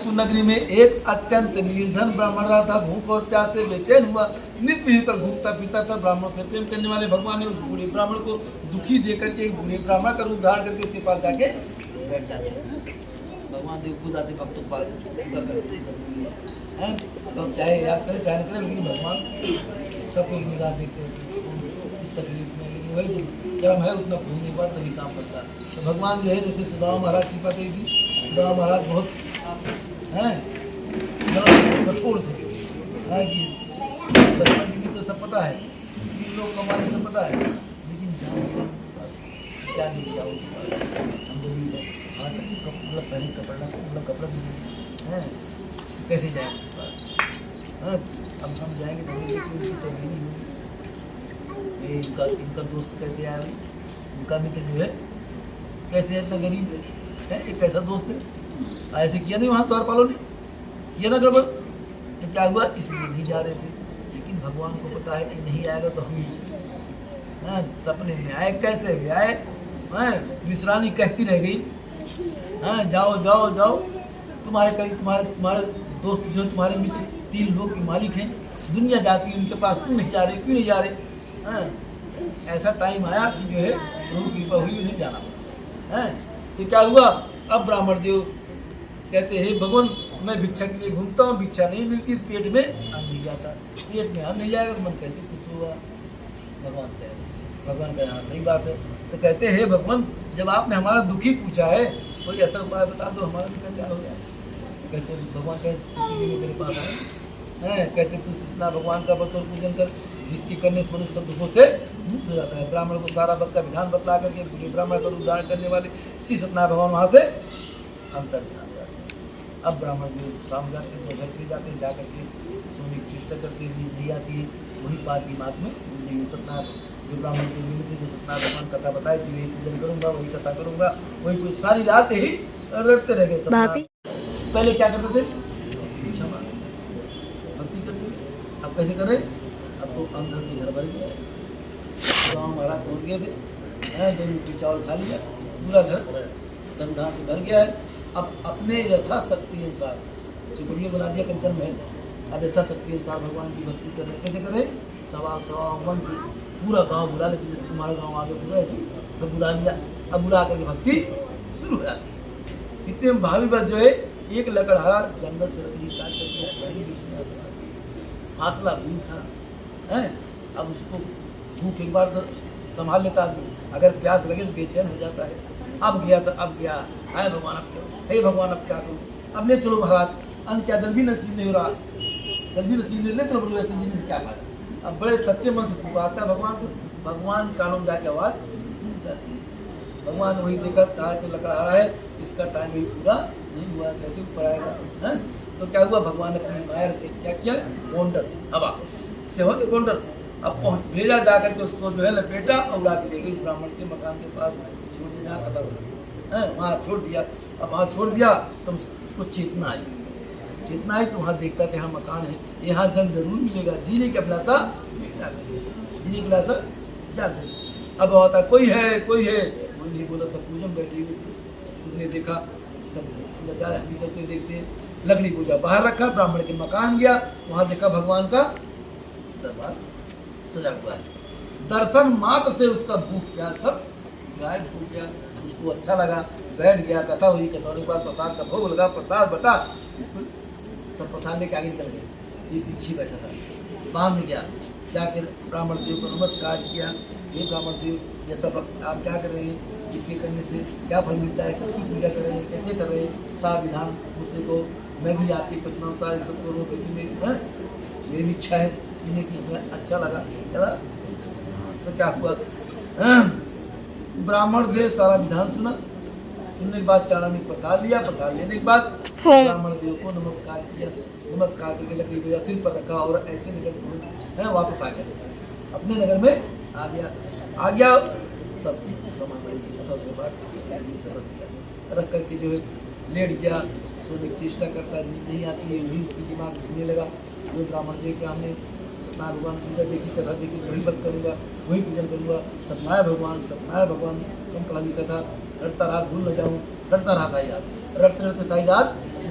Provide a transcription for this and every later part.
जनकपुर नगरी में एक अत्यंत निर्धन ब्राह्मण रहा था। भूख और प्यास से बेचैन हुआ, नित्य ही पर भूखता पीता था। ब्राह्मण से प्रेम करने वाले भगवान ने उस बूढ़े ब्राह्मण को दुखी देकर के एक बूढ़े ब्राह्मण का रूप धारण करके उसके पास जाके बैठ जाते। भगवान देव खुद आते भक्तों के पास हैं, तो चाहे याद करे चाहे न करे, लेकिन भगवान सबको निगाह देते हैं इस तकलीफ में। लेकिन वही जब हम है उतना भूलने के बाद तभी काम करता है। तो भगवान जो है जैसे सुदामा महाराज की पता थी, सुदामा महाराज बहुत हैं कठोर थे कि बचपन की तो सब पता है, तीन लोग कमाने सब पता है, लेकिन क्या नहीं जाओ हम लोग पूरा पहले कपड़ा हैं कैसे जाएंगे। अब हम जाएंगे तो ये इनका दोस्त कैसे आया, उनका मित्र जो है कैसे है, इतना गरीब है, एक कैसा दोस्त है, ऐसे किया नहीं वहाँ द्वारपालों ने, ये ना गड़बड़। तो क्या हुआ, इसलिए नहीं जा रहे थे, लेकिन भगवान को पता है कि नहीं आएगा तो हम ही चले। सपने में आए, कैसे भी आए, विश्रानी कहती रह गई, जाओ जाओ जाओ, तुम्हारे कई तुम्हारे दोस्त जो तुम्हारे मित्र 3 लोग के मालिक हैं, दुनिया जाती है उनके पास, तुम नहीं जा रहे, क्यों नहीं जा रहे। ऐसा टाइम आया कि जो है प्रभु कृपा हुई, उन्हें जाना पड़ा। तो क्या हुआ, अब ब्राह्मण देव कहते हैं भगवान मैं भिक्षा के लिए घूमता हूँ, भिक्षा नहीं मिलती, पेट में अन्न नहीं जाता, पेट में अन्न नहीं जाएगा तो मन कैसे खुश होगा। भगवान का यहाँ सही बात है। तो कहते हैं भगवान जब आपने हमारा दुखी पूछा है, कोई ऐसा उपाय बता दो हमारा दुख क्या हो गया। कैसे भगवान कहते इसीलिए मेरे पास आए, कहते तू सिसना भगवान का बतौर पूजन कर, जिसकी करने से मनुष्य सब दुखों से मुक्त हो जाता है। ब्राह्मण को सारा बस का विधान बतला करके पूरे ब्राह्मण का उदाहरण करने वाले श्री सत्यनारायण भगवान वहाँ से अंतर ध्यान जाते हैं। अब ब्राह्मण जो शाम जाते हैं तो घर से जाते हैं, जाकर के सोने की चेष्टा करते हैं, नहीं आती है, वही बात दिमाग में सत्यनारायण जो ब्राह्मण को मिलते जो सत्यनारायण भगवान कथा बताए थी, वही पूजन करूँगा, वही कथा करूँगा, वही कुछ सारी रात ही रटते रह गए। पहले क्या करते थे, क्षमा भक्ति करते, अब कैसे करें, अब तो अंदर के घर भर गया, गाँव महाराज पहुँच गए थे, 2 रोटी चावल खा लिया, पूरा घर धंधा से भर गया है। अब अपने यथाशक्ति अनुसार चुपड़िया बना दिया कंचन महल, अब यथाशक्ति अनुसार भगवान की भक्ति कर रहे। कैसे करें, 1.25 से पूरा गांव बुला लेते, जैसे तुम्हारा गांव आगे पूरा ऐसे सब बुला लिया। अब बुला करके भक्ति शुरू हो जाती। इतने में भावी बात जो है, एक लकड़हारा जंगल से लकड़ी काट करके फासला दूर था है। अब उसको भूख एक बार तो संभाल लेता आदमी, अगर प्यास लगे तो बेचैन हो जाता है। अब गया तो अब गया, आए भगवान अब क्या, हे भगवान अब क्या करूँ, अब ले चलो महाराज, अन्न क्या जल्दी नसीब नहीं हो रहा, जल्दी नसीब नहीं, ले चलो बोलो ऐसे जीने से क्या फायदा। अब बड़े सच्चे मन से पुकारता है भगवान को, भगवान कानों में जाके आवाज़ टूट जाती है। भगवान वही देखा कहा कि लकड़हारा है, इसका टाइम भी पूरा नहीं हुआ, कैसे ऊपर आएगा। तो क्या हुआ, भगवान ने अपनी माया से क्या किया, गोंडर हवा से हो गोंडर, अब पहुँच भेजा जाकर के उसको जो है लपेटा और उड़ा के ले गई ब्राह्मण के मकान के पास, छोड़ दिया खत्म है, वहाँ छोड़ दिया। अब वहाँ छोड़ दिया तो उसको चेतना आई तो वहाँ देखता कि हाँ मकान है, यहाँ जल जरूर मिलेगा, जीने की अभिलाषा जीने की अभिलाषा जाग गई। अब होता कोई है कोई नहीं बोला, सब पूजन बैठी हुई, उसने देखा सब चलते देखते लकड़ी पूजा बाहर रखा, ब्राह्मण के मकान गया, वहाँ देखा भगवान का दरबार सजा हुआ है। दर्शन मात्र से उसका भूख क्या सब गायब हो गया, उसको अच्छा लगा, बैठ गया, कथा हुई, कथा के बाद प्रसाद का भोग लगा, प्रसाद बटा, इसको सब प्रसाद लेके आगे निकल गए। ये पीछे बैठा था, वहाँ में गया, जाकर ब्राह्मण देव को नमस्कार किया, ये ब्राह्मण देव ये सब आप क्या कर रहे हैं, किसी करने से क्या फल मिलता है, किसकी पूजा कर रहे हैं, कैसे कर रहे हैं, सारा विधान मुझसे को मैं भी आपकी पटना सारे करोड़ों मेरी इच्छा है जीने की, अच्छा लगा चला। तो क्या हुआ, ब्राह्मण देव सारा विधान सुना, सुनने के बाद चाणक्य प्रसाद लिया, प्रसाद लेने के बाद ब्राह्मण देव को नमस्कार किया, नमस्कार करके लकड़ी को सिर पर रखा और ऐसे निकल वापस आ गया, अपने नगर में आ गया सब सामान उसके पास रख करके जो है लेट गया, सोने की चेष्टा करता नहीं आती है, वही उसकी दिमाग घूमने लगा। जो ब्राह्मण देव के हमने सत्यनारायण भगवान पूजा देखी, कथा देखी, वही मत करूँगा, वही पूजन करूँगा, सत्यनारायण भगवान कम कला की कथा रटता रहा, भूल न जाऊँ, रटता रहा सारी रात, रटते रटते सारी रात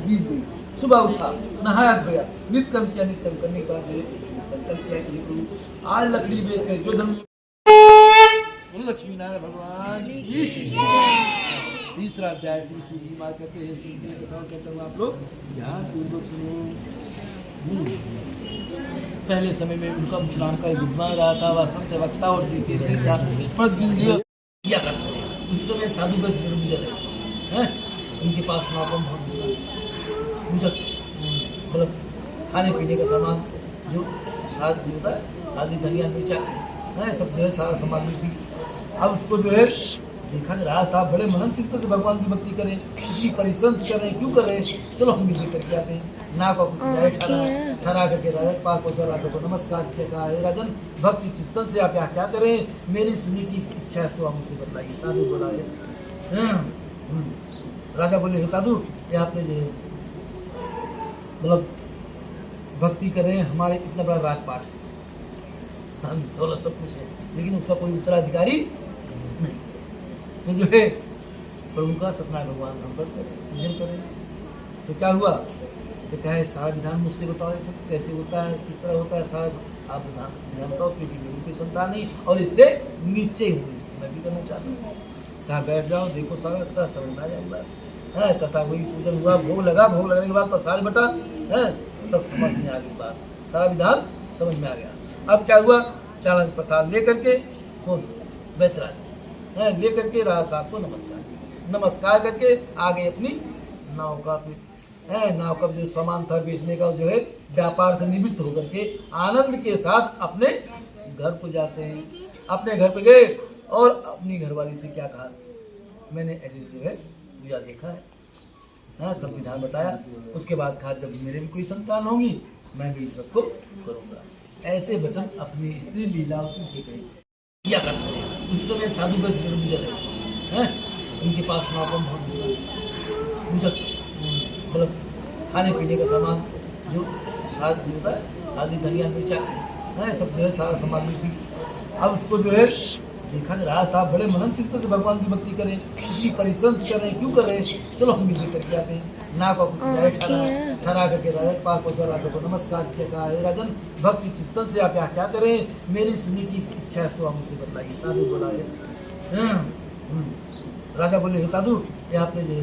बीत गई। सुबह उठा, नहाया धोया, नित्य कर्म किया, नित्य कर्म करने के बाद जो संकल्प किया कि आज लकड़ी बेच कर जो धन लक्ष्मी नारायण भगवान की तीसरा अध्याय श्री सूजी माँ कहते हैं, सुनते हैं कथा कहते हैं आप लोग ध्यान पूर्वक सुनो। पहले समय में उनका मुसलमान का एक विद्वान रहा था, वह सत्य वक्ता और जीते था, प्रतिदिन किया करते थे। उस समय साधु बस गुजर रहे हैं, उनके पास नापम मतलब खाने पीने का सामान जो खाद होता है, आदि धनिया मिर्चा है, सब जो है सारा सामग्री थी। अब उसको जो है देखा कि राज साहब बड़े मनन चित्त से भगवान की भक्ति करें, इतनी परिश्रम से करें, क्यों करें, चलो हम भी करके आते हैं। ना को ठहरा करके राजा के पास पहुंचा, राजा को नमस्कार किया, कहा हे राजन भक्ति चित्तन से आप यहाँ क्या करें, मेरी सुनने की इच्छा है, सो मुझसे बताइए। साधु बोला है, राजा बोले हे साधु ये आपने जो मतलब भक्ति करें, हमारे इतना बड़ा राजपाट धन दौलत सब कुछ है, लेकिन उसका कोई उत्तराधिकारी नहीं, तो जो है पर उनका सपना भगवान हम पर पूजन करें। तो क्या हुआ, तो क्या है सारा विधान मुझसे बताओ, ये सब कैसे होता है, किस तरह होता है, सारा आप विधान बताओ, क्योंकि मेरी कोई संतान नहीं और इससे निश्चय हुई मैं भी करना चाहता हूँ। कहाँ बैठ जाओ, देखो सारा अच्छा समझ आ जाएगा है। कथा हुई, पूजन हुआ, भोग लगा, भोग लगने के बाद प्रसाद बटा है, सब समझ में आ गई बात, सारा विधान समझ में आ गया। अब क्या हुआ, चालन प्रसाद ले करके कौन वैसराज है, ले करके राजा साहब को नमस्कार करके आगे अपनी नाव का है, नाव का जो सामान था बेचने का जो है व्यापार से निवृत्त होकर के आनंद के साथ अपने घर को जाते हैं। अपने घर पे गए और अपनी घरवाली से क्या कहा, मैंने ऐसे जो है पूजा देखा है, हाँ सब विधान बताया। उसके बाद कहा जब मेरे भी कोई संतान होगी मैं भी इस को करूँगा। ऐसे वचन अपनी स्त्री लीलाओं से किया करते हैं। उस समय साधु बस गुजर रहे हैं, उनके पास नापम मतलब खाने पीने का सामान जो खाद होता है, आदि धनिया मिर्चा है, सब जो है सारा सामग्री थी। अब उसको जो है देखा कि राजा साहब बड़े मनन चित्त से भगवान की भक्ति करें, इतनी परिश्रम से करें, क्यों करें, चलो हम भी करके आते हैं। ना को ठहरा करके राजा के पास पहुंचा, राजा को नमस्कार किया, कहा हे राजन भक्ति चित्तन से आप यहाँ क्या करें, मेरी सुनने की इच्छा है, सो मुझसे बताइए। साधु बोला है, राजा बोले हे साधु ये आपने जो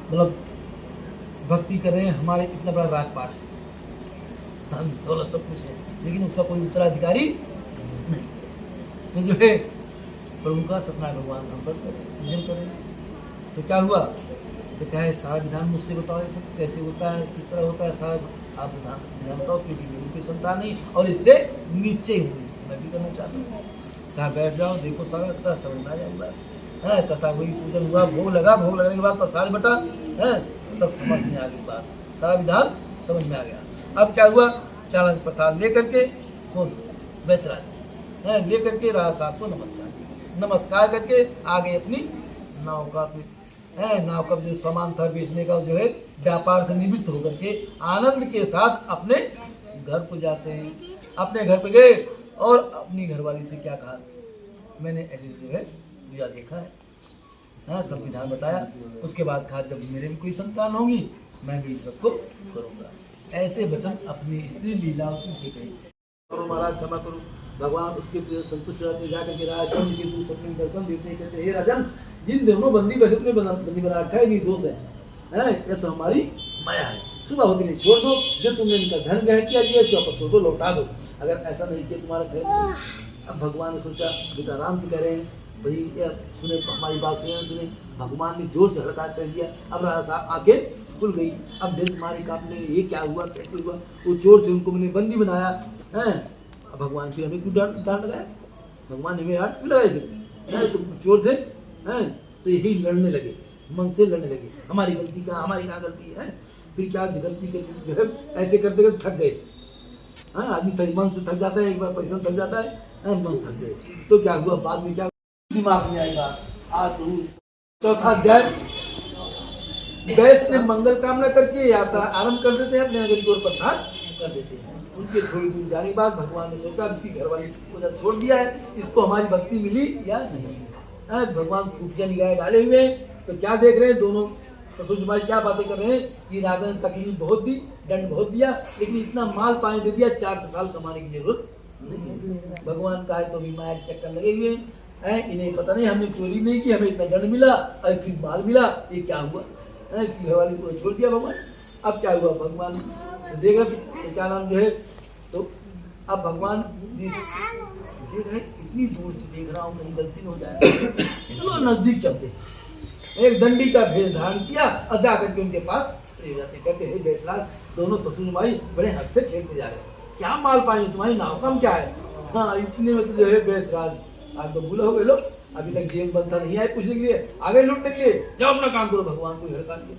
मतलब भक्ति करें, हमारे इतना बड़ा राजपाट धन दौलत सब कुछ है, लेकिन उसका कोई उत्तराधिकारी नहीं, तो जो है पर उनका सपना भगवान हम पर पूजन करें। तो क्या हुआ, तो क्या है सारा विधान मुझसे बताओ, ये सब कैसे होता है, किस तरह होता है, सारा आप विधान बताओ, क्योंकि मेरी कोई संतान नहीं और इससे निश्चय हुई मैं भी करना चाहता हूँ। कहाँ बैठ जाओ, देखो सारा अच्छा समझ आ जाएगा है। कथा हुई, पूजन हुआ, भोग लगा, भोग लगने के बाद प्रसाद बटा है, सब समझ में आ गई बात, सारा विधान समझ में आ गया। अब क्या हुआ, चालन प्रसाद ले करके कौन वैसराज है, ले करके राजा साहब को नमस्कार करके आगे अपनी नाव का है, नाव का जो सामान था बेचने का जो है व्यापार से निवृत्त होकर के आनंद के साथ अपने घर को जाते हैं। अपने घर पे गए और अपनी घरवाली से क्या कहा, मैंने ऐसे जो है पूजा देखा है, हाँ सब विधान बताया। उसके बाद कहा जब मेरे भी कोई संतान होगी मैं भी इस को करूँगा। ऐसे वचन अपनी स्त्री लीलाओं से कही। महाराज क्षमा करो, भगवान उसके संतुष्ट रहते, जाकर के राजा चंद्र के दूर सपने में दर्शन देते हैं, कहते हे राजन जिन दोनों बंदी बचत में बंदी बना रखा है निर्दोष है, ऐसा हमारी माया है, सुबह होती नहीं छोड़ दो, जो तुमने इनका धन ग्रहण किया ये वापस कर दो, लौटा दो। अगर ऐसा नहीं किया तुम्हारा घर। अब भगवान ने सोचा बेटा आराम से कह रहे हैं भाई, सुने हमारी बात सुने। भगवान ने जोर से हड़का कर दिया। अब राजा साहब आंखें खुल गई। अब दिल तुम्हारी कांपने, ये क्या हुआ, कैसे हुआ, वो चोर थे उनको मैंने बंदी बनाया है। भगवान फिर हमें क्यों डांट लगाया, भगवान हमें हाथ क्यों लगाए फिर, तुम चोर थे हैं, तो यही लड़ने लगे, मन से लड़ने लगे, हमारी गलती कहाँ, हमारी कहाँ गलती है। फिर क्या गलती कर जो है ऐसे करते करते थक गए। हाँ आदमी मन से थक जाता है, एक बार पैसा थक जाता है, मन थक गए। तो क्या हुआ बाद में, क्या दिमाग में आएगा। आज चौथा अध्याय, वैश्य ने मंगल कामना करके यात्रा आरंभ कर देते हैं, अपने नगरी की ओर प्रस्थान कर देते हैं। उनके थोड़ी दूर जाने के बाद भगवान ने सोचा इसकी घरवाली को छोड़ दिया है, इसको हमारी भक्ति मिली या नहीं। भगवान खुफिया निगाहें डाले हुए हैं, तो क्या देख रहे हैं, दोनों ससुर जमाई क्या बातें कर रहे हैं कि राजा ने तकलीफ बहुत दी, दंड बहुत दिया, लेकिन इतना माल पानी दे दिया, 4 साल कमाने की जरूरत नहीं। भगवान का है तो भी माया के चक्कर लगे हुए हैं, इन्हें पता नहीं हमने चोरी नहीं की, हमें इतना दंड मिला और फिर माल मिला, ये क्या हुआ है? इसकी घरवाली को छोड़ दिया भगवान। अब क्या हुआ? भगवान देगा तो क्या नाम जो है, तो अब भगवान जी देख रहे, इतनी दूर से देख रहा हूँ कहीं गलती हो जाए, चलो नजदीक चलते, एक दंडी का भेष धारण किया और जाकर के उनके पास ले जाते, कहते हैं बेसराज दोनों ससुर माई बड़े हंसते खेलते जा रहे हैं, क्या माल पानी तुम्हारी नाव काम क्या है? हाँ इतने में से जो है बेसराज आप तो भूल हो गए लो, अभी तक जेल बंद था, नहीं आए पूछने के लिए, आगे लूटने के लिए, जाओ अपना काम करो, भगवान को हड़का दिया।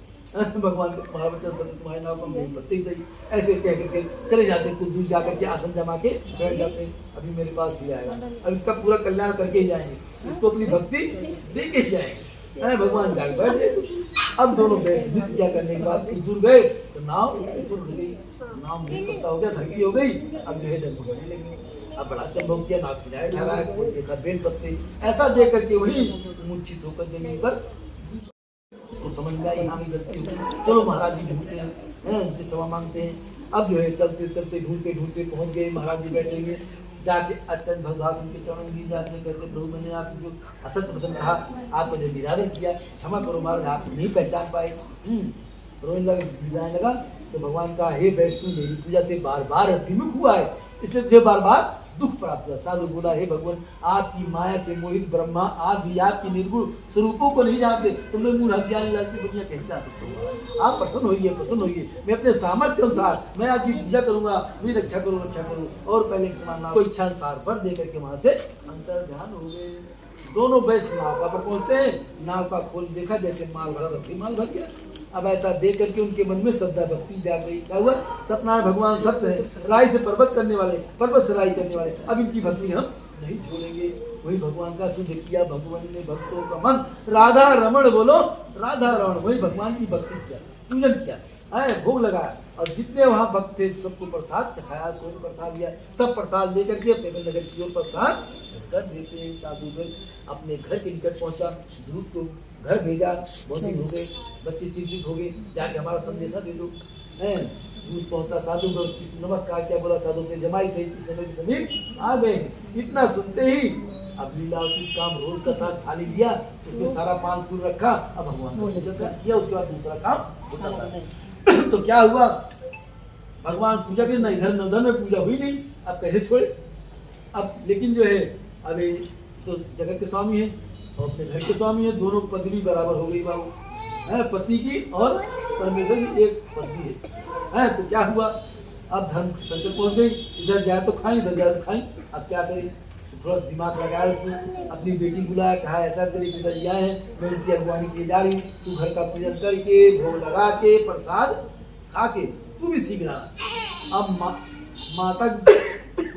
भगवान के महावचन सब तुम्हारे नाम कम नहीं पड़ते सही, ऐसे कह के चले जाते, कुछ दूर जाकर के आसन जमा के बैठ जाते हैं, अभी मेरे पास भी आएगा, अब इसका पूरा कल्याण करके ही जाएंगे, इसको अपनी भक्ति दे के जाएंगे। भगवान जाग बैठ गए। अब दोनों बैस नृत्य करने के बाद कुछ दूर गए तो नाव ऊपर हो गई, नाव पत्ता हो गया, धरती हो गई, अब जो है डगमगाने लगी। अब बड़ा चंबक किया, नाक पिलाया जा रहा है, देखा बेल पत्ते, ऐसा देख करके वही मूर्छित होकर जमीन पर तो समझ में आई हाँ गलती हुई, चलो महाराज जी ढूंढते हैं, उनसे क्षमा मांगते हैं। अब जो है चलते चलते ढूंढते ढूंढते पहुंच गए, महाराज जी बैठे हुए, जाके अत्यंत भगवान उनके चरण गिर जाते, कहते प्रभु मैंने आपसे जो असत्य वचन कहा, आपको जो निरादर किया, क्षमा करो महाराज, आप नहीं पहचान पाए। रोने लगा तो भगवान का हे वैष्णु मेरी पूजा से बार बार विमुख हुआ है, इसलिए तुझे बार बार दुख प्राप्त हुआ। साधु बोला हे भगवान आपकी माया से मोहित ब्रह्मा आदि आपकी निर्गुण स्वरूपों को नहीं जानते, तुम लोग मूल हथियार लालची दुनिया कैसे जा सकते हो? आप प्रसन्न होइए, मैं अपने सामर्थ्य अनुसार मैं आपकी पूजा करूंगा, मेरी रक्षा करूँ और पहले के समान कोई इच्छा अनुसार भर दे करके वहां से अंतर ध्यान हो गए। दोनों बैस नाव पर पहुंचते हैं, नाव का खोल देखा जैसे माल भरा रखी माल भर गया। अब ऐसा देख करके उनके मन में श्रद्धा भक्ति जाग गई। क्या हुआ? सत्यनारायण भगवान सत्य है, राय से पर्वत करने वाले, पर्वत से राय करने वाले, अब इनकी भक्ति हम नहीं छोड़ेंगे। वही भगवान का सिद्ध किया भगवान ने भक्तों का मन, राधा रमण बोलो, राधा रमण, वही भगवान की भक्ति किया, पूजन किया, भोग लगाया, और जितने वहां भक्त थे सबको प्रसाद चखाया, स्वयं प्रसाद दिया, सब प्रसाद लेकर के अपने नगर की ओर प्रसाद कर देते। साधु अपने घर के निकट पहुंचा, दूध को घर भेजा, बहुत दिन हो गए, बच्चे चिंतित हो गए, जाके हमारा संदेशा दे दो। दूध पहुंचा, साधु को नमस्कार किया, बोला साधु ने जमाई सहित इस नगर के समीप आ गए। इतना सुनते ही अब लीलावती काम रोज का साथ थाली लिया, उसमें सारा पान फूल रखा, अब भगवान को किया, उसके बाद दूसरा काम होता था। तो क्या हुआ? भगवान पूजा के ना इधर न उधर में पूजा हुई नहीं, अब कैसे छोड़े? अब लेकिन जो है अभी तो जगत के स्वामी है और अपने घर के स्वामी है, दोनों पदवी बराबर हो गई बाबू, है पति की और परमेश्वर की एक पत्नी है। तो क्या हुआ? अब धर्म संकट पहुंच गई, इधर जाए तो खाई, इधर जाए तो खाई, अब क्या करें? थोड़ा दिमाग लगाया उसने, अपनी बेटी बुलाया, कहा ऐसा तेरे पिताजी आए हैं, मैं उनकी अगवानी के जा रही हूँ, तू घर का पूजन करके भोग लगा के प्रसाद खा के तू भी सीख रहा। अब माता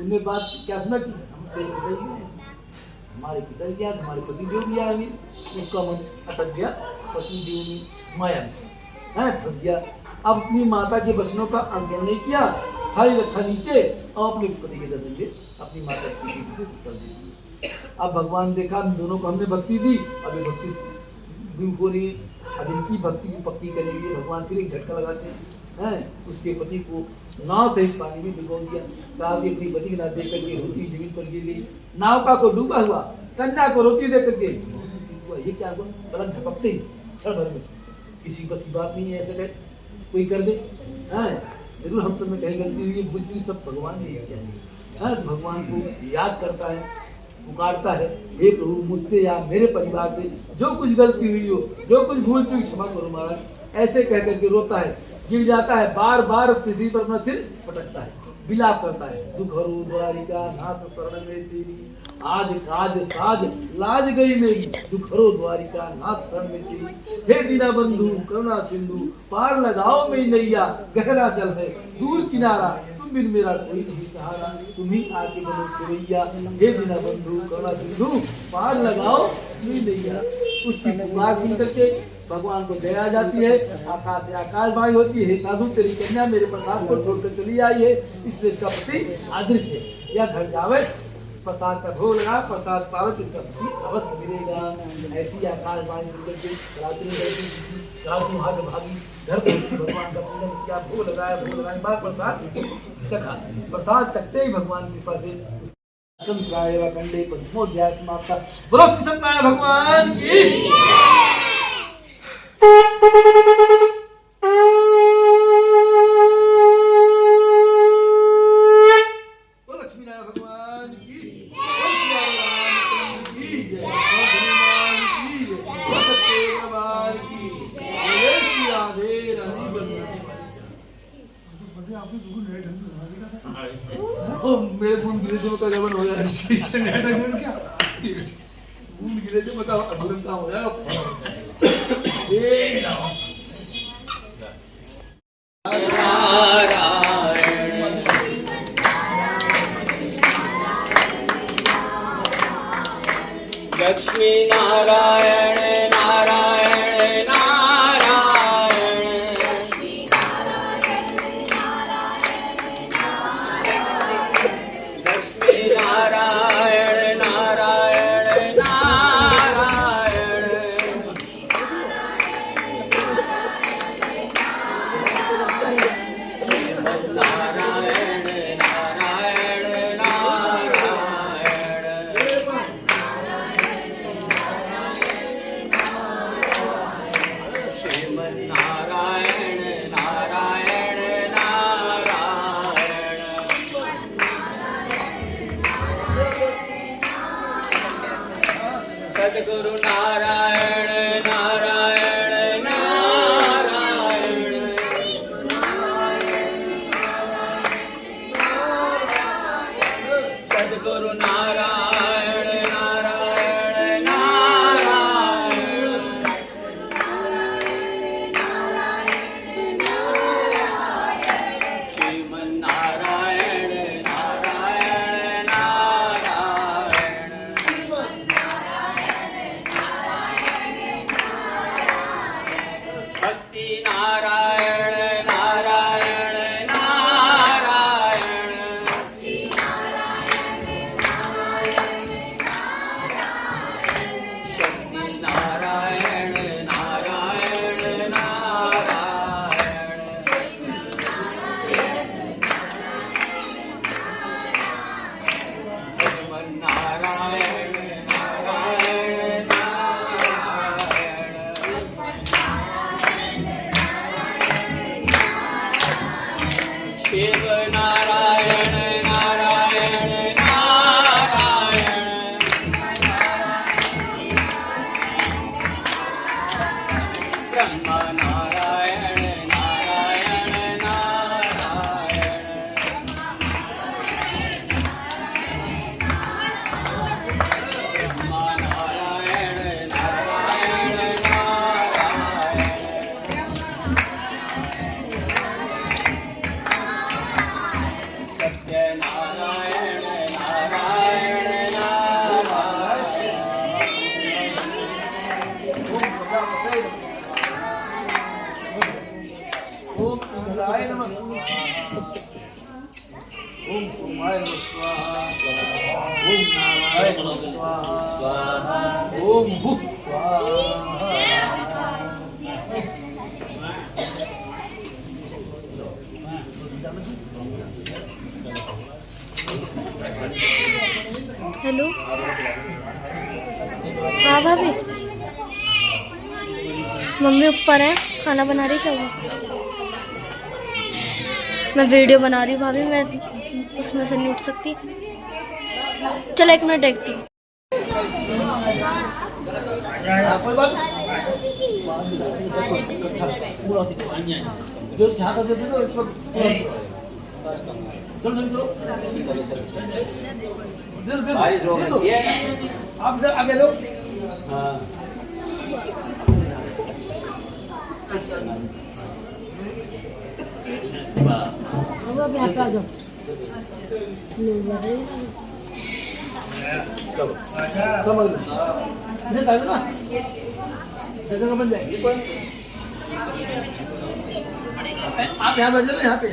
उनने बात क्या सुना कि हम तेरे पिताजी हैं, हमारे पिताजी क्या, हमारे पति देव भी आए, उसका मन अटक गया, पति देव में माया में फंस गया। अब अपनी माता के वचनों का अनुसरण नहीं किया, थाली रखा नीचे और अपने पति के दर्शन से अपनी माता की पीछे से चल दी। अब भगवान देखा दोनों को हमने भक्ति दी, अब ये भक्ति गुम हो रही है, अब इनकी भक्ति को पक्की करने के लिए भगवान फिर एक झटका लगाते हैं, उसके पति को नाव सहित पानी में डुबो दिया, कहा कि अपनी पति के नाव देख करके रोटी जमीन पर गिर गई, नाव का को डूबा हुआ, कन्या को रोटी दे करके ये क्या हुआ? पलक झपकते ही क्षण भर में, किसी बस की बात नहीं है, ऐसे कहे कोई कर दे, जरूर हम सब में कहीं गलती हुई, भूल चुकी, सब भगवान ने किया। भगवान को याद करता है, पुकारता है, हे प्रभु मुझसे या मेरे परिवार से जो कुछ गलती हुई हो, जो कुछ भूल चुकी क्षमा करो महाराज, ऐसे कह करके रोता है, गिर जाता है, बार बार पृथ्वी पर अपना सिर पटकता है, विलाप करता है, दुख हरो द्वारिका नाथ शरण में तेरी, आज काज साज लाज गई मेरी, दुख हरो द्वारिका नाथ शरण में तेरी, हे दीना बंधु करुणा सिंधु पार लगाओ मेरी नैया, गहरा जल है दूर किनारा, तुम बिन मेरा कोई नहीं सहारा, तुम ही आके बनो खेवैया, हे दीना बंधु करुणा सिंधु पार लगाओ मेरी नैया। उसकी पुकार सुन करके भगवान को दया जाती है, आकाश से आकाशवाणी होती है, साधु तेरी कन्या मेरे प्रसाद को छोड़कर चली आई है, इसलिए इसका पति आदृत है, या घर जावे प्रसाद का भोग लगा, प्रसाद पावे तो इसका फल अवश्य मिलेगा। ऐसी आकाशवाणी सुनकर के रात्रि में रातों हाथ भागी घर पहुंची, भगवान का पूजन किया, भोग लगाया, भोग लगाने के बाद प्रसाद चखा। प्रसाद चखते ही भगवान की कृपा से कंडे पंचमोध्याय समाप्त। बोलो श्री सत्यनारायण भगवान की। मेरे बूंद गिरे थे बताओ जबन हो जाएगा इससे नहीं डर क्या बूंद गिरे थे बताओ अगले काम हो जाएगा ए लक्ष्मी नारायण नारायण नारायण लक्ष्मी नारायण नारायण नारायण नारायण नारायण सद्गुरु नारायण नारायण नारायण सद्गुरु नारायण नारायण नारायण श्रीमन्नारायण नारायण नारायण भक्ति नारायण नारायण नारायण शक्ति नारायण नारायण नारायण भगवान नारायण नारायण नारायण शिव नारायण नारायण नारायण ब्रह्म नारायण नारायण नारायण ब्रह्म नारायण नारायण नारायण सत्य नारायण नारायण नारायण ओम इंद्राय नमः ओम सोमाय नमः स्वाहा ओम नारायण नमः स्वाहा ओम भूः स्वाहा। हेलो हाँ भाभी मम्मी ऊपर है खाना बना रही क्या हुआ मैं वीडियो बना रही हूँ भाभी मैं उसमें से नहीं उठ सकती चलो 1 मिनट देखती हूँ जो झाँका से दो इस वक्त चलो चलो चलो आप इधर आगे लो समझ लो इधर आ ना जगह बन जाएगी आप यहाँ बैठ जाओ यहाँ पे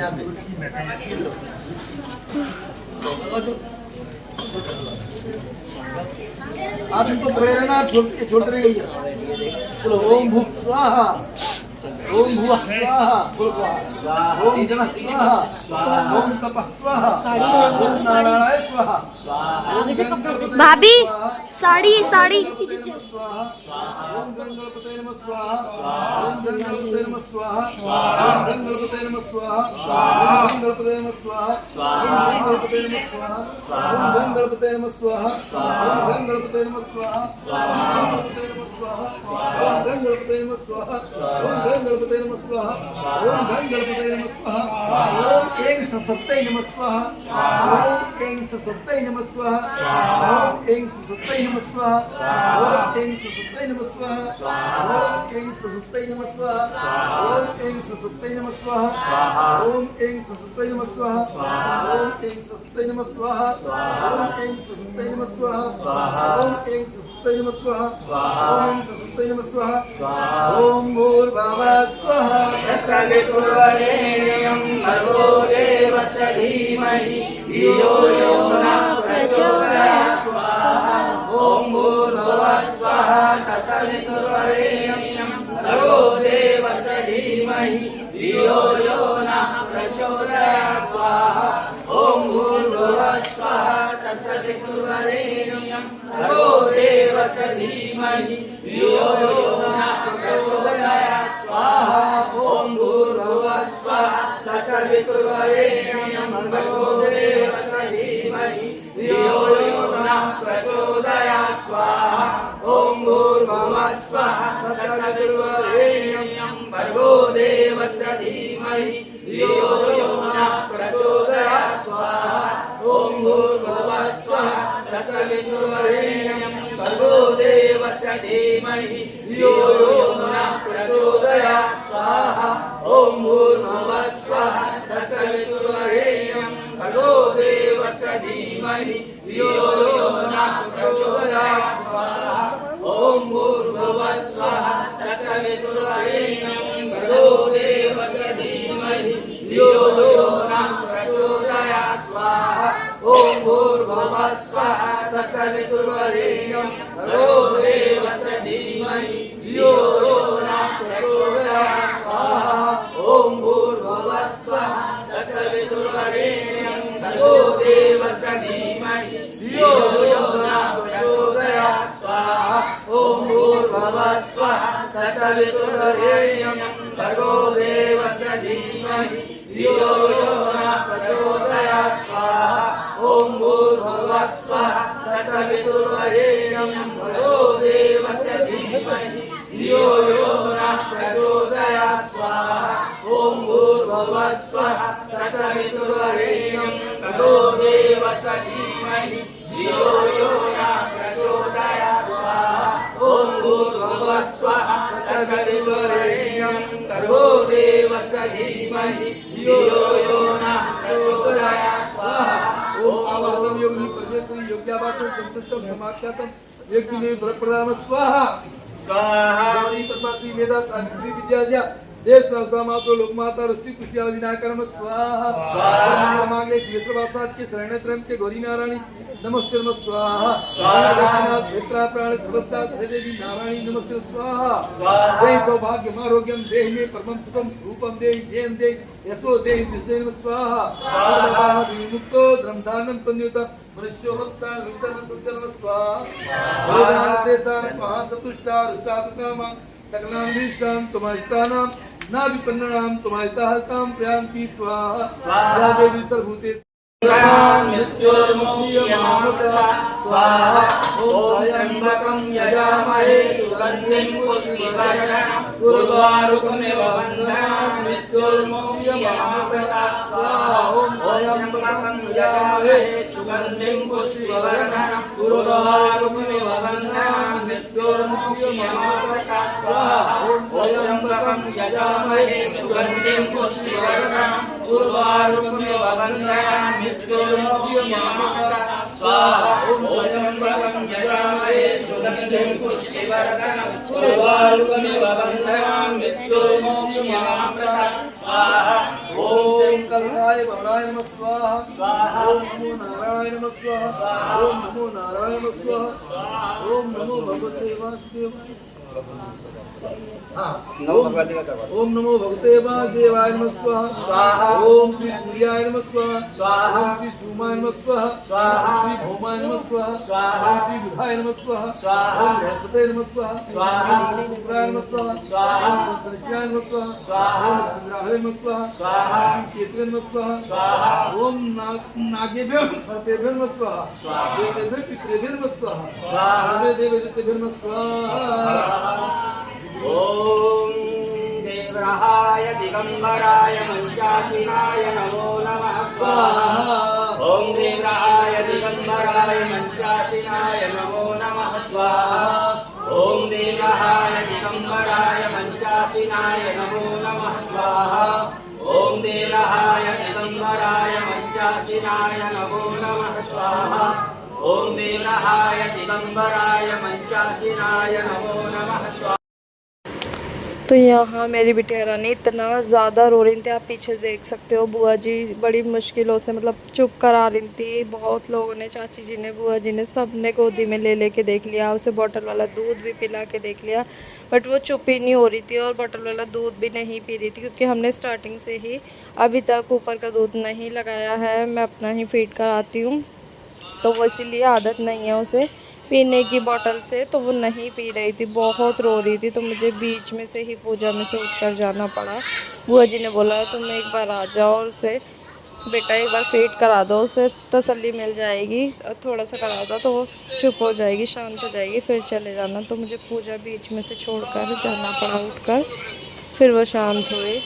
आप इनको पकड़े रहना, छोड़ते रहेंगे। चलो ओम भू स्वाहा, ओम भुवः स्वाहा, बोलो स्वाहा, ओम जनः स्वाहा, ओम तपः स्वाहा, ओम नारायणाय स्वाहा, ओम गणपतये भाभी स्वाहा, साड़ी साड़ी स्वाहा, ओम गणपतये नमः स्वाहा, ओम गणपतये नमः स्वाहा, ओम गणपतये नमः स्वाहा, ओम गणपतये नमः स्वाहा, ओम गणपतये नमः स्वाहा, ओम गणपतये नमः स्वाहा, ओम गणपतये नमः स्वाहा, ओम गणपतये नमः स्वाहा, ओम गणपतये नमः स्वाहा, ओम गणपतये नमः स्वाहा, ओम गणपतये नमः स्वाहा, ओम ऐं सत्यै नमः स्वाहा, ओम ऐं सत्यै नमः स्वाहा, ओम ऐं सत्यै नमः स्वाहा, ओम ऐं सत्यै नमः स्वाहा, ओम ऐं सत्यै नमः स्वाहा, ओम ऐं सत्यै नमः स्वाहा, ओम ऐं सत्यै नमः स्वाहा, ओम ऐं सत्यै नमः स्वाहा, ओम ऐं सत्यै नमः स्वाहा, ओम ऐं सत्यै नमः स्वाहा, ओम ऐं सत्यै नमः स्वाहा, ओम भूर्भुवः स्वः तत्सवितुर्वरेण्यं भर्गो देवस्य धीमहि धियो यो नः प्रचोदयात् स्वाहा ओम भूर्भुवः स्वः तत्सवितुर्वरेण्यं भर्गो देवस्य धीमहि धियो यो नः प्रचोदयात् स्वाहा ओम भूर्भुवः स्वः तत्सवितुर्वरेण्यं भर्गो देवस्य धीमहि धियो यो नः प्रचोदयात् स्वाहा ओम भूर्भुवः स्वः तत्सवितुर्वरेण्यं भर्गो देवस्य धीमहि धियो यो नः प्रचोदयात् स्वाहा ओम भूर्भुवः स्वः तत्सवितुर्वरेण्यं भर्गो देवस्य धीमहि धियो यो नः प्रचोदयात् स्वाहा ओम भूर्भुवः स्वः तत्सवितुर्वरेण्यं भर्गो देवस्य धीमहि धियो यो नः प्रचोदयात् स्वाहा ओम भूर्भुवः स्वः तत्सवितुर्वरेण्यं भर्गो देवस्य धीमहि धियो यो नः प्रचोदयात् स्वाहा ओम भूर्भुवः स्वः तत्सवितुर्वरेण्यं भर्गो देवस्य धीमहि धियो यो नः प्रचोदयात् स्वाहा ओम भूर्भुवः स्वः तत्सवितुर्वरेण्यं भर्गो देवस्य धीमहि धियो यो नः प्रचोदयात् स्वाहा ओम भूर्भुवः स्वः तत्सवितुर्वरेण्यं भर्गो देवस्य धीमहि धियो यो नः प्रचोदयात् स्वाहा ओम भूर्भुवः स्वः तत्सवितुर्वरेण्यं भर्गो देवस्य धीमहि धियो यो नः प्रचोदयात् स्वाहा ओम भूर्भुवः स्वः तत्सवितुर्वरेण्यं भर्गो देवस्य धीमहि धियो यो नः प्रचोदयात् स्वाहा ओम भूर्भुवः स्वः तत्सवितुर्वरेण्यं भर्गो देवस्य धीमहि धियो यो नः प्रचोदयात् स्वाहा ओम भूर्भुवः स्वः तत्सवितुर्वरेण्यं भर्गो देवस्य धीमहि धियो यो नः प्रचोदयात् स्वाहा ओम आवाहनं योगिनी प्रजेतुं योग्यावासं संतुष्टं समाख्यातं यज्ञे प्रदान स्वाहा स्वाहा गौरी पद्मावती वेदा सावित्री विद्या देव सहस्त्र मातो लोकमाता रस्ती कुशियावली नायकरम स्वाहा स्वाहा मांगे क्षेत्रवासात के शरणत्रम के गौरी नारायणी नमस्ते नमः स्वाहा स्वाहा क्षेत्र प्राण सर्वस्तात् देवी नारायणी नमस्ते स्वाहा स्वाहा देहि सौभाग्यम आरोग्यम देहि मे परमं सुखम रूपम देहि जयं देहि यशो देहि दिशे नमः स्वाहा स्वाहा विमुक्तो ब्रह्मधानं तन्युत मनुष्योत्ता विचरण सुचरण स्वाहा स्वाहा शेषान महासतुष्टा रुष्टातकामा सकलांदिष्टां तुमायितानां नाभिपन्ननां तुमायिताहतां प्रयांति स्वाहा स्वाहा देवी सर्वभूते मृत्युर्मोक्ष्यमामृता स्वाहा ओम त्र्यंबकं यजामहे सुगन्धिं पुष्टिवर्धनम् उर्वारुकमिव बन्धनान् मृत्युर्मोक्ष्यमामृता स्वाहा ओम त्र्यंबकं यजामहे सुगन्धिं पुष्टिवर्धनम् उर्वारुकमिव बन्धनान् मृत्युर्मोक्ष्यमामृता स्वाहा ओम त्र्यंबकं यजामहे सुगन्धिं पुष्टिवर्धनम् उर्वारुकमिव बन्धनान् मृत्युर्मोक्ष्यमामृता स्वाहा ओम त्र्यंबकं यजामहे सुगन्धिं पुष्टिवर्धनम् उर्वारुकमिव बन्धनान् मृत्युर्मोक्ष्यमामृता स्वाहा ओम दक्षाय भवनाय नमः स्वाहा स्वाहा। ओम नमो नारायणाय नमः स्वाहा ओम नमो नारायणाय नमः स्वाहा ओम नमो भगवते वासुदेवाय ओम नमो भगवते वासुदेवाय नमः स्वाहा ओम श्री सूर्याय नमः स्वाहा ओम श्री सोमाय नमः स्वाहा ओम श्री भौमाय नमः स्वाहा ओम श्री बुधाय नमः स्वाहा ओम बृहस्पते नमः स्वाहा ओम शुक्राय नमः स्वाहा ओम संसर्चाय नमः स्वाहा ओम इंद्राय नमः स्वाहा ओम केतवे नमः स्वाहा ओम नागेभ्यो सर्पेभ्यो नमः स्वाहा देवेभ्यो पितृभ्यो नमः स्वाहा देवेभ्यो नमः स्वाहा ॐ देवराय दिगंबराय मंचाशिनाय नमो नमः स्वाहा ॐ देवराय दिगंबराय मंचाशिनाय नमो नमः स्वाहा ॐ देवराय दिगंबराय मंचाशिनाय नमो नमः स्वाहा ॐ देवराय दिगंबराय मंचाशिनाय नमो नमः स्वाहा ॐ देवराय दिगंबराय मंचाशिनाय नमो नमः स्वाहा। तो यहाँ मेरी बिटिया रानी इतना ज़्यादा रो रही थी, आप पीछे देख सकते हो। बुआ जी बड़ी मुश्किलों से मतलब चुप करा रही थी। बहुत लोगों ने, चाची जी ने, बुआ जी ने, सब ने गोदी में ले लेके देख लिया, उसे बॉटल वाला दूध भी पिला के देख लिया, बट वो चुप ही नहीं हो रही थी और बॉटल वाला दूध भी नहीं पी रही थी, क्योंकि हमने स्टार्टिंग से ही अभी तक ऊपर का दूध नहीं लगाया है। मैं अपना ही फीड कराती हूँ, तो वो इसीलिए आदत नहीं है उसे पीने की बॉटल से, तो वो नहीं पी रही थी, बहुत रो रही थी। तो मुझे बीच में से ही पूजा में से उठकर जाना पड़ा। बुआ जी ने बोला तुम एक बार आ जाओ और उसे बेटा एक बार फीड करा दो, उसे तसल्ली मिल जाएगी, और थोड़ा सा करा दो तो वो चुप हो जाएगी, शांत हो जाएगी, फिर चले जाना। तो मुझे पूजा बीच में से छोड़कर जाना पड़ा उठकर, फिर वो शांत हुए।